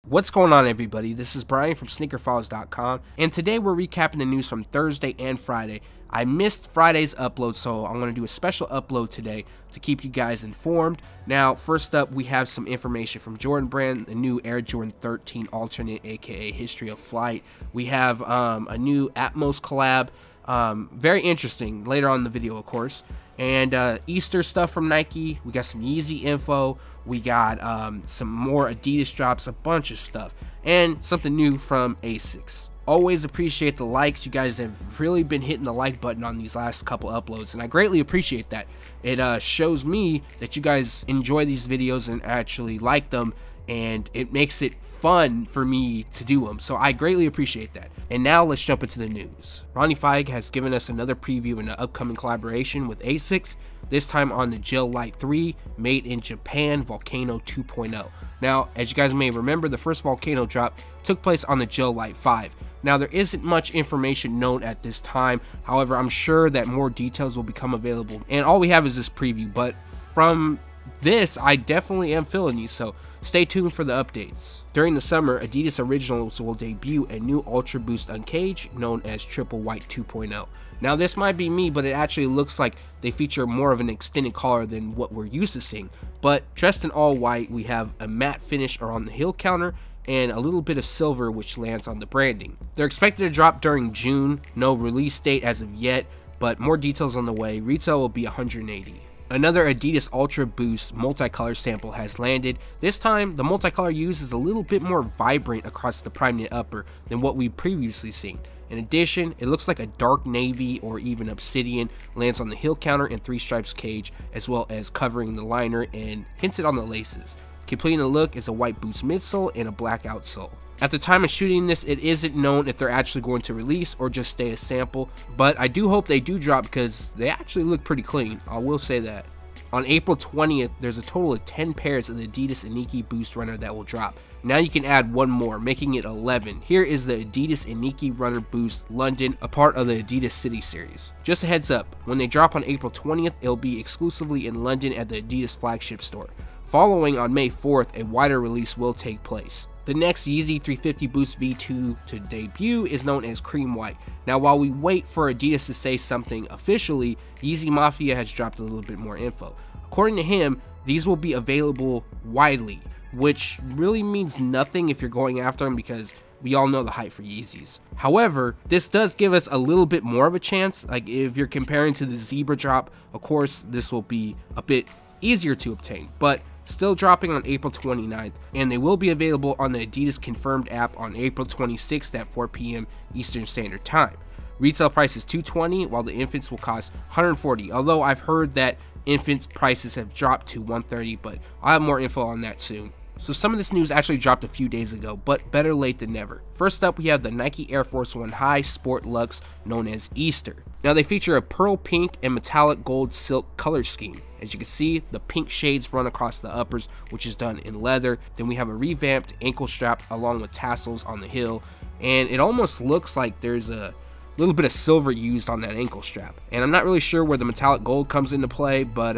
What's going on, everybody? This is Brian from SneakerFiles.com, and today we're recapping the news from Thursday and Friday. I missed Friday's upload, so I'm going to do a special upload today to keep you guys informed. Now, first up, we have some information from Jordan Brand, the new Air Jordan 13 alternate, aka History of Flight. We have a new Atmos collab, very interesting, later on in the video, of course. And Easter stuff from Nike. We got some Yeezy info. We got some more Adidas drops, a bunch of stuff, and something new from Asics. Always appreciate the likes. You guys have really been hitting the like button on these last couple uploads, and I greatly appreciate that. It shows me that you guys enjoy these videos and actually like them, and it makes it fun for me to do them, so I greatly appreciate that. And now let's jump into the news. Ronnie Fieg has given us another preview of an upcoming collaboration with Asics, this time on the Gel Lyte 3, made in Japan Volcano 2.0. Now, as you guys may remember, the first Volcano drop took place on the Gel Lyte 5. Now, there isn't much information known at this time, however, I'm sure that more details will become available, and all we have is this preview, but from this, I definitely am feeling these, so stay tuned for the updates. During the summer, Adidas Originals will debut a new Ultra Boost Uncaged, known as Triple White 2.0. Now, this might be me, but it actually looks like they feature more of an extended collar than what we're used to seeing. But dressed in all white, we have a matte finish around the heel counter and a little bit of silver which lands on the branding. They're expected to drop during June, no release date as of yet, but more details on the way. Retail will be $180. Another Adidas Ultra Boost Multicolor Sample has landed. This time, the multicolor used is a little bit more vibrant across the prime knit upper than what we've previously seen. In addition, it looks like a dark navy or even obsidian lands on the heel counter and 3 stripes cage, as well as covering the liner and hinted on the laces. Completing the look is a white boost midsole and a black outsole. At the time of shooting this, it isn't known if they're actually going to release or just stay a sample, but I do hope they do drop because they actually look pretty clean, I will say that. On April 20th, there's a total of 10 pairs of the Adidas Iniki Boost Runner that will drop. Now you can add one more, making it 11. Here is the Adidas Iniki Runner Boost London, a part of the Adidas City series. Just a heads up, when they drop on April 20th, it'll be exclusively in London at the Adidas flagship store. Following on May 4th, a wider release will take place. The next Yeezy 350 Boost V2 to debut is known as Cream White. Now, while we wait for Adidas to say something officially, Yeezy Mafia has dropped a little bit more info. According to him, these will be available widely, which really means nothing if you're going after them because we all know the hype for Yeezys. However, this does give us a little bit more of a chance. Like if you're comparing to the Zebra drop, of course, this will be a bit easier to obtain, but still dropping on April 29th, and they will be available on the Adidas Confirmed app on April 26th at 4 p.m. Eastern Standard Time. Retail price is $220, while the infants will cost $140, although I've heard that infants prices have dropped to $130, but I'll have more info on that soon. So some of this news actually dropped a few days ago, but better late than never. First up, we have the Nike Air Force 1 High Sport Lux, known as Easter. Now they feature a pearl pink and metallic gold silk color scheme. As you can see, the pink shades run across the uppers, which is done in leather. Then we have a revamped ankle strap along with tassels on the heel, and it almost looks like there's a little bit of silver used on that ankle strap. And I'm not really sure where the metallic gold comes into play, but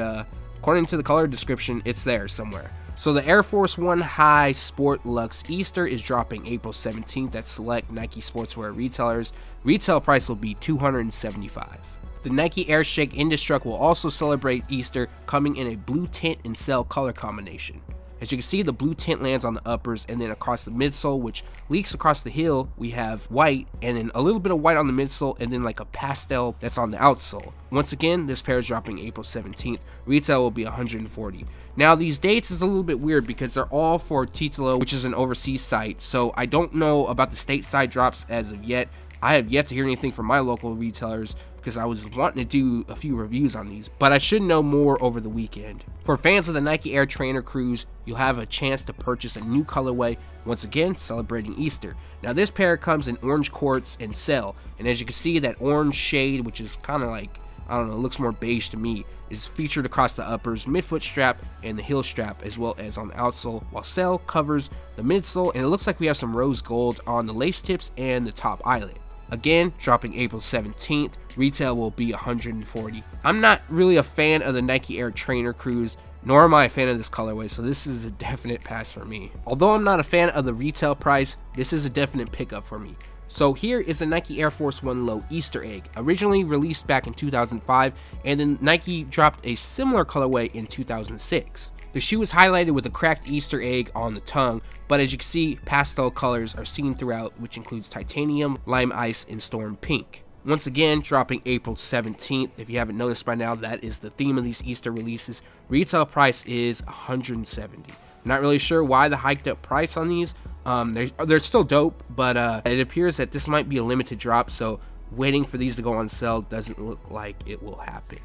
according to the color description, it's there somewhere. So the Air Force 1 High Sport Lux Easter is dropping April 17th at select Nike sportswear retailers. Retail price will be $275. The Nike Air Shake Ndestrukt will also celebrate Easter, coming in a blue tint and cell color combination. As you can see, the blue tint lands on the uppers and then across the midsole, which leaks across the heel. We have white and then a little bit of white on the midsole and then like a pastel that's on the outsole. Once again, this pair is dropping April 17th. Retail will be $140. Now these dates is a little bit weird because they're all for Titolo, which is an overseas site, so I don't know about the stateside drops as of yet. I have yet to hear anything from my local retailers because I was wanting to do a few reviews on these, but I should know more over the weekend. For fans of the Nike Air Trainer Cruz, you'll have a chance to purchase a new colorway, once again celebrating Easter. Now this pair comes in orange quartz and cell, and as you can see, that orange shade, which is kind of like, I don't know, looks more beige to me, is featured across the uppers, midfoot strap, and the heel strap, as well as on the outsole, while cell covers the midsole, and it looks like we have some rose gold on the lace tips and the top eyelet. Again, dropping April 17th, retail will be $140. I'm not really a fan of the Nike Air Trainer Cruz, nor am I a fan of this colorway, so this is a definite pass for me. Although I'm not a fan of the retail price, this is a definite pickup for me. So here is the Nike Air Force 1 Low Easter egg, originally released back in 2005, and then Nike dropped a similar colorway in 2006. The shoe is highlighted with a cracked Easter egg on the tongue, but as you can see, pastel colors are seen throughout, which includes titanium, lime ice, and storm pink. Once again, dropping April 17th. If you haven't noticed by now, that is the theme of these Easter releases. Retail price is $170. I'm not really sure why the hiked up price on these. They're still dope, but it appears that this might be a limited drop, so waiting for these to go on sale doesn't look like it will happen.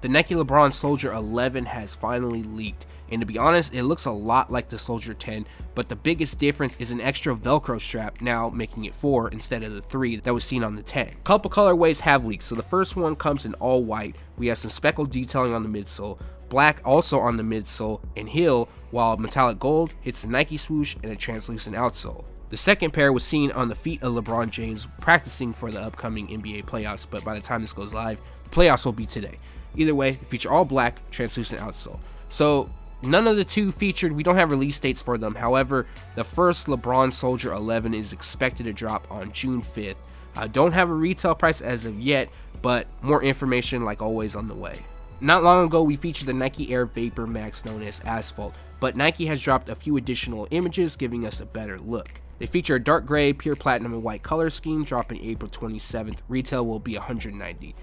The Nike LeBron Soldier 11 has finally leaked, and to be honest, it looks a lot like the Soldier 10, but the biggest difference is an extra Velcro strap, now making it 4 instead of the 3 that was seen on the 10. Couple colorways have leaked, so the first one comes in all white. We have some speckled detailing on the midsole, black also on the midsole and heel, while metallic gold hits the Nike swoosh and a translucent outsole. The second pair was seen on the feet of LeBron James practicing for the upcoming NBA playoffs, but by the time this goes live, the playoffs will be today. Either way, they feature all black, translucent outsole. So none of the two featured, we don't have release dates for them. However, the first LeBron Soldier 11 is expected to drop on June 5th. I don't have a retail price as of yet, but more information like always on the way. Not long ago, we featured the Nike Air Vapor Max known as Asphalt, but Nike has dropped a few additional images giving us a better look. They feature a dark gray, pure platinum, and white color scheme dropping April 27th. Retail will be $190.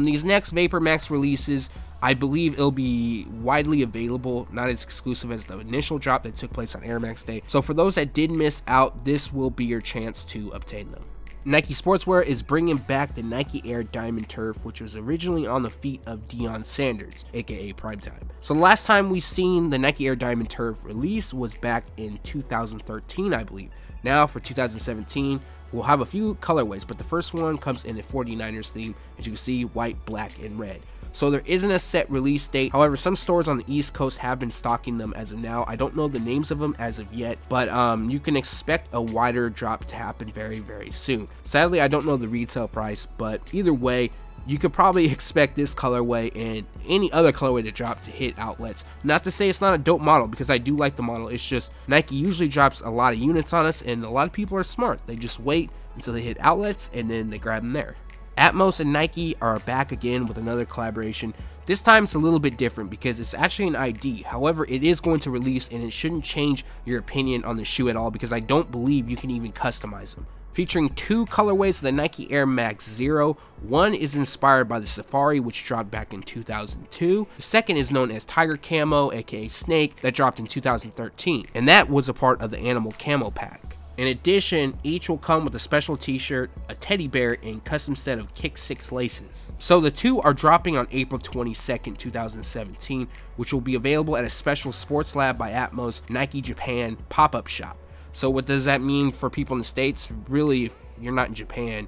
These next Vapor Max releases, I believe it'll be widely available, not as exclusive as the initial drop that took place on Air Max Day. So for those that did miss out, this will be your chance to obtain them. Nike Sportswear is bringing back the Nike Air Diamond Turf, which was originally on the feet of Deion Sanders, aka Primetime. So the last time we seen the Nike Air Diamond Turf release was back in 2013, I believe. Now for 2017, we'll have a few colorways, but the first one comes in a 49ers theme, as you can see, white, black, and red. So there isn't a set release date. However, some stores on the East Coast have been stocking them as of now. I don't know the names of them as of yet, but you can expect a wider drop to happen very, very soon. Sadly, I don't know the retail price, but either way, you could probably expect this colorway and any other colorway to drop to hit outlets. Not to say it's not a dope model, because I do like the model. It's just Nike usually drops a lot of units on us, and a lot of people are smart. They just wait until they hit outlets and then they grab them there. Atmos and Nike are back again with another collaboration. This time it's a little bit different because it's actually an ID. However, it is going to release, and it shouldn't change your opinion on the shoe at all, because I don't believe you can even customize them. Featuring two colorways of the Nike Air Max Zero. One is inspired by the Safari, which dropped back in 2002. The second is known as Tiger Camo, aka Snake, that dropped in 2013, and that was a part of the Animal Camo pack. In addition, each will come with a special t-shirt, a teddy bear, and custom set of Kick 6 laces. So the two are dropping on April 22nd, 2017, which will be available at a special Sports Lab by Atmos Nike Japan pop-up shop. So what does that mean for people in the States? Really, if you're not in Japan,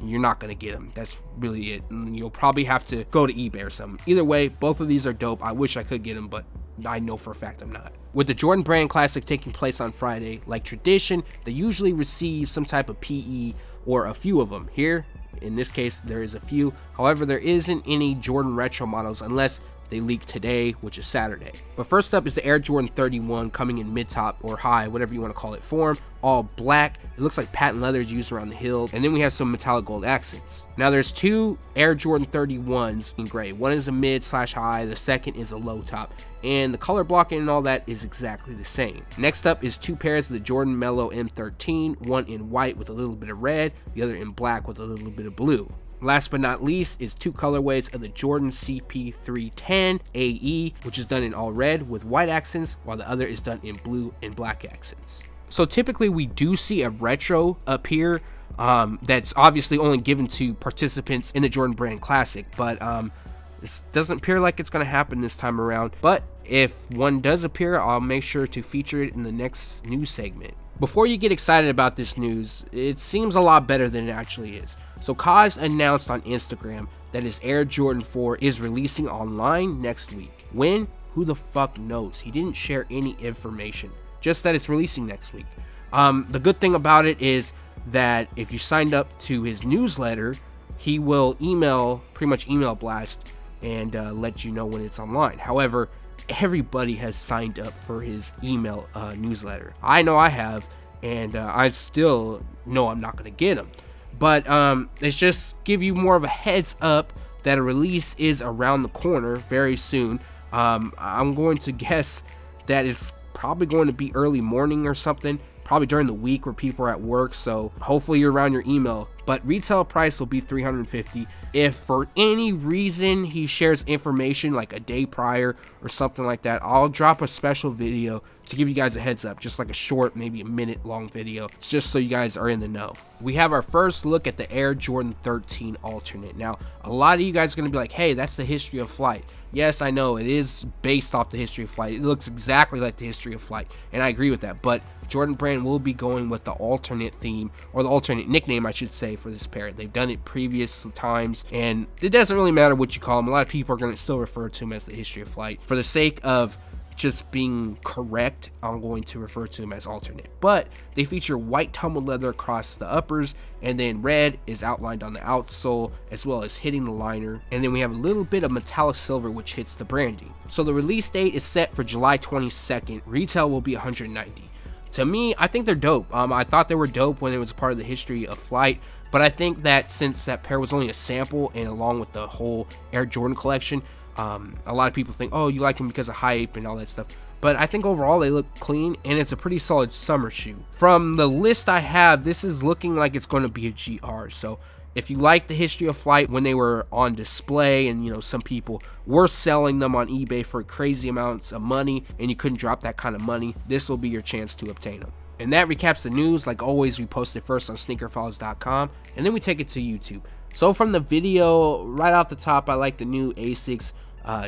you're not going to get them. That's really it. You'll probably have to go to eBay or something. Either way, both of these are dope. I wish I could get them, but I know for a fact I'm not. With the Jordan Brand Classic taking place on Friday, like tradition, they usually receive some type of PE or a few of them. Here, in this case, there is a few. However, there isn't any Jordan Retro models unless they leak today, which is Saturday. But first up is the Air Jordan 31 coming in mid-top or high, whatever you want to call it, form, all black. It looks like patent leather is used around the heel, and then we have some metallic gold accents. Now there's two Air Jordan 31s in gray. One is a mid/high, the second is a low top, and the color blocking and all that is exactly the same. Next up is two pairs of the Jordan Mellow M13, one in white with a little bit of red, the other in black with a little bit of blue. Last but not least is two colorways of the Jordan CP310 AE, which is done in all red with white accents, while the other is done in blue and black accents. So typically we do see a retro appear that's obviously only given to participants in the Jordan Brand Classic, but this doesn't appear like it's going to happen this time around. But if one does appear, I'll make sure to feature it in the next news segment. Before you get excited about this news, it seems a lot better than it actually is. So KAWS announced on Instagram that his Air Jordan 4 is releasing online next week. When? Who the fuck knows? He didn't share any information, just that it's releasing next week. The good thing about it is that if you signed up to his newsletter, he will pretty much email blast and let you know when it's online. However, everybody has signed up for his email newsletter. I know I have, and I still know I'm not going to get them. But it's just give you more of a heads up that a release is around the corner very soon. I'm going to guess that it's probably going to be early morning or something, probably during the week where people are at work, so hopefully you're around your email. But retail price will be $350. If for any reason he shares information like a day prior or something like that, I'll drop a special video to give you guys a heads up, just like a short, maybe a minute long video, just so you guys are in the know. We have our first look at the Air Jordan 13 alternate. Now, a lot of you guys are going to be like, hey, that's the history of Flight. Yes, I know it is based off the history of Flight. It looks exactly like the history of Flight, and I agree with that. But Jordan Brand will be going with the alternate theme, or the alternate nickname, I should say, for this pair. They've done it previous times, and it doesn't really matter what you call them. A lot of people are going to still refer to them as the history of Flight. For the sake of just being correct, I'm going to refer to them as alternate. But they feature white tumbled leather across the uppers, and then red is outlined on the outsole as well as hitting the liner, and then we have a little bit of metallic silver which hits the branding. So the release date is set for July 22nd. Retail will be $190. To me, I think they're dope. I thought they were dope when it was a part of the history of Flight, but I think that since that pair was only a sample, and along with the whole Air Jordan collection, a lot of people think, oh, you like them because of hype and all that stuff. But I think overall they look clean, and it's a pretty solid summer shoe. From the list I have, this is looking like it's going to be a GR. So if you like the history of Flight when they were on display, and you know, some people were selling them on eBay for crazy amounts of money and you couldn't drop that kind of money, this will be your chance to obtain them. And that recaps the news. Like always, we post it first on SneakerFiles.com, and then we take it to YouTube. So from the video, right off the top, I like the new Asics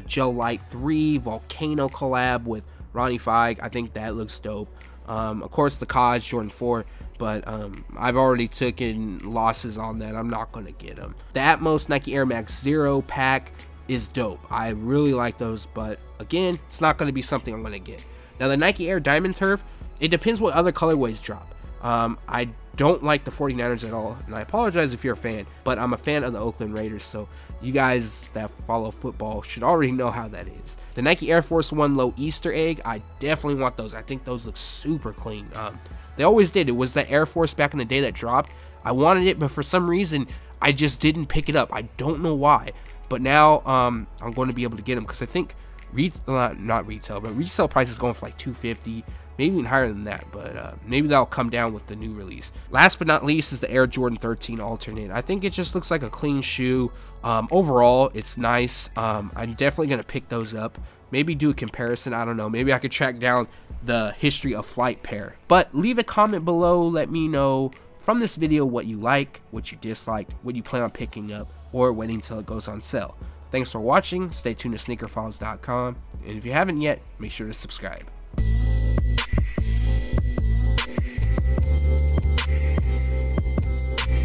Gel Lyte 3 Volcano collab with Ronnie Fieg. I think that looks dope. Of course, the KAWS Jordan 4, but I've already taken losses on that. I'm not going to get them. The Atmos Nike Air Max 0 pack is dope. I really like those, but again, it's not going to be something I'm going to get. Now, the Nike Air Diamond Turf, it depends what other colorways drop. I don't like the 49ers at all, and I apologize if you're a fan, but I'm a fan of the Oakland Raiders, so you guys that follow football should already know how that is. The Nike Air Force 1 Low Easter Egg, I definitely want those. I think those look super clean. They always did. It was the Air Force back in the day that dropped. I wanted it, but for some reason, I just didn't pick it up. I don't know why, but now I'm going to be able to get them, because I think not retail, but resale price is going for like $250, maybe even higher than that, but maybe that'll come down with the new release. Last but not least is the Air Jordan 13 alternate. I think it just looks like a clean shoe. Overall, it's nice. I'm definitely going to pick those up, maybe do a comparison. I don't know, maybe I could track down the history of Flight pair. But leave a comment below, let me know from this video what you like, what you disliked, what you plan on picking up, or waiting until it goes on sale. Thanks for watching. Stay tuned to SneakerFiles.com, and if you haven't yet, make sure to subscribe.